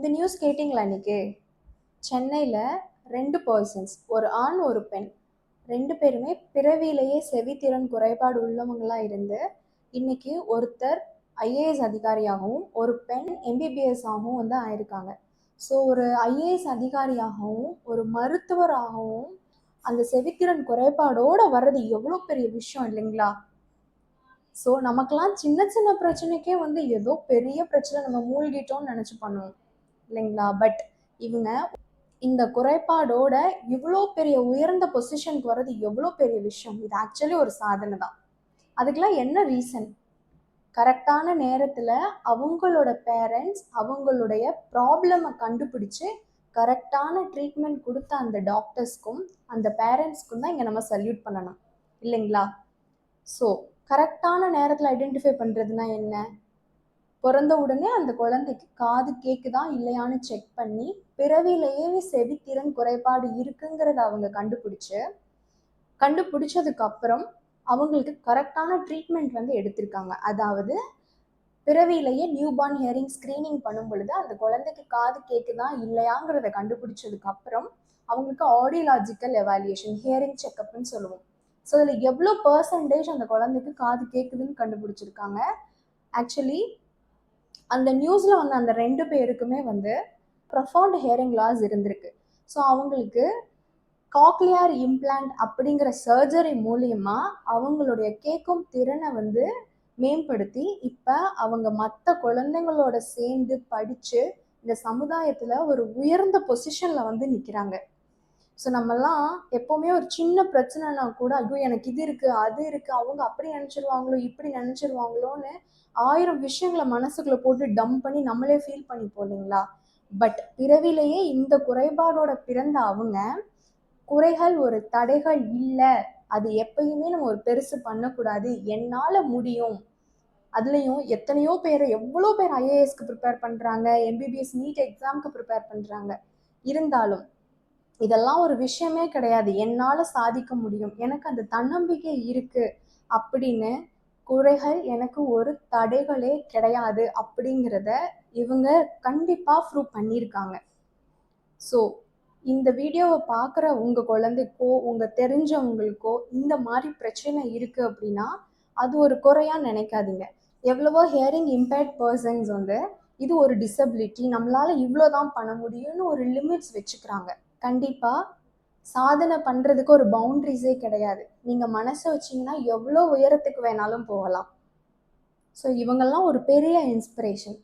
இந்த நியூஸ் கேட்டிங்களா இன்னைக்கு? சென்னையில் 2 பர்சன்ஸ், ஒரு ஆண் ஒரு பெண், 2 பேருமே பிறவியிலேயே செவித்திறன் குறைபாடு உள்ளவங்களாக இருந்து இன்னைக்கு ஒருத்தர் ஐஏஎஸ் அதிகாரியாகவும் ஒரு பெண் எம்பிபிஎஸ் ஆகவும் வந்து ஆயிருக்காங்க. ஸோ ஒரு ஐஏஎஸ் அதிகாரியாகவும் ஒரு மருத்துவராகவும் அந்த செவித்திறன் குறைபாடோட வர்றது எவ்வளோ பெரிய விஷயம் இல்லைங்களா? ஸோ நமக்கெல்லாம் சின்ன சின்ன பிரச்சனைக்கே வந்து ஏதோ பெரிய பிரச்சனை நம்ம மூழ்கிட்டோம்னு நினச்சி பண்ணுவோம் இல்லைங்களா? பட் இவங்க இந்த குறைபாடோட இவ்வளோ பெரிய உயர்ந்த பொசிஷனுக்கு வர்றது எவ்வளோ பெரிய விஷயம். இது ஆக்சுவலி ஒரு சாதனை தான். அதுக்கெல்லாம் என்ன ரீசன்? கரெக்டான நேரத்தில் அவங்களோட பேரண்ட்ஸ் அவங்களுடைய ப்ராப்ளமை கண்டுபிடிச்சு கரெக்டான ட்ரீட்மெண்ட் கொடுத்த அந்த டாக்டர்ஸ்க்கும் அந்த பேரண்ட்ஸ்க்கும் தான் இங்கே நம்ம சல்யூட் பண்ணணும் இல்லைங்களா? ஸோ கரெக்டான நேரத்தில் ஐடென்டிஃபை பண்ணுறதுனா என்ன? பிறந்த உடனே அந்த குழந்தைக்கு காது கேட்குதா இல்லையான்னு செக் பண்ணி பிறவிலேயே செவித்திறன் குறைபாடு இருக்குங்கிறத அவங்க கண்டுபிடிச்சதுக்கு அப்புறம் அவங்களுக்கு கரெக்டான ட்ரீட்மெண்ட் வந்து எடுத்திருக்காங்க. அதாவது பிறவியிலேயே நியூபார்ன் ஹியரிங் ஸ்க்ரீனிங் பண்ணும் பொழுது அந்த குழந்தைக்கு காது கேட்குதா இல்லையாங்கிறத கண்டுபிடிச்சதுக்கு அப்புறம் அவங்களுக்கு ஆடியலாஜிக்கல் எவாலுவேஷன் ஹியரிங் செக்அப்னு சொல்லுவோம். ஸோ அதில் எவ்வளோ பர்சன்டேஜ் அந்த குழந்தைக்கு காது கேட்குதுன்னு கண்டுபிடிச்சிருக்காங்க. ஆக்சுவலி அந்த நியூஸில் வந்து அந்த 2 பேருக்குமே வந்து ப்ரொஃபவுண்ட் ஹியரிங் லாஸ் இருந்திருக்கு. ஸோ அவங்களுக்கு காக்லியர் இம்ப்ளான்ட் அப்படிங்கிற சர்ஜரி மூலியமா அவங்களுடைய கேட்கும் திறனை வந்து மேம்படுத்தி இப்போ அவங்க மற்ற குழந்தைங்களோட சேர்ந்து படித்து இந்த சமுதாயத்தில் ஒரு உயர்ந்த பொசிஷனில் வந்து நிற்கிறாங்க. ஸோ நம்மலாம் எப்போவுமே ஒரு சின்ன பிரச்சனைனா கூட ஐயோ எனக்கு இது இருக்குது அது இருக்குது அவங்க அப்படி நினச்சிருவாங்களோ இப்படி நினச்சிருவாங்களோன்னு 1000 விஷயங்களை மனசுக்குள்ளே போட்டு டம்ப் பண்ணி நம்மளே ஃபீல் பண்ணிப்போம் இல்லைங்களா? பட் பிறவிலேயே இந்த குறைபாடோட பிறந்த அவங்க குறைகள் ஒரு தடைகள் இல்லை, அது எப்பயுமே நம்ம ஒரு பெருசு பண்ணக்கூடாது, என்னால் முடியும். அதுலேயும் எத்தனையோ பேர் எவ்வளோ பேர் ஐஏஎஸ்க்கு ப்ரிப்பேர் பண்ணுறாங்க, எம்பிபிஎஸ் நீட் எக்ஸாமுக்கு ப்ரிப்பேர் பண்ணுறாங்க. இருந்தாலும் இதெல்லாம் ஒரு விஷயமே கிடையாது, என்னால் சாதிக்க முடியும், எனக்கு அந்த தன்னம்பிக்கை இருக்குது அப்படின்னு குறைகள் எனக்கு ஒரு தடைகளே கிடையாது அப்படிங்கிறத இவங்க கண்டிப்பாக ப்ரூவ் பண்ணியிருக்காங்க. ஸோ இந்த வீடியோவை பார்க்குற உங்கள் குழந்தைக்கோ உங்கள் தெரிஞ்சவங்களுக்கோ இந்த மாதிரி பிரச்சனை இருக்குது அப்படின்னா அது ஒரு குறையாக நினைக்காதீங்க. எவ்வளவோ ஹியரிங் இம்பேர்ட் பர்சன்ஸ் வந்து இது ஒரு டிசபிலிட்டி, நம்மளால் இவ்வளோ தான் பண்ண முடியும்னு ஒரு லிமிட்ஸ் வச்சுக்கிறாங்க. கண்டிப்பாக சாதனை பண்ணுறதுக்கு ஒரு பவுண்ட்ரிஸே கிடையாது. நீங்கள் மனசை வச்சிங்கன்னா எவ்வளோ உயரத்துக்கு வேணாலும் போகலாம். ஸோ இவங்கெல்லாம் ஒரு பெரிய இன்ஸ்பிரேஷன்.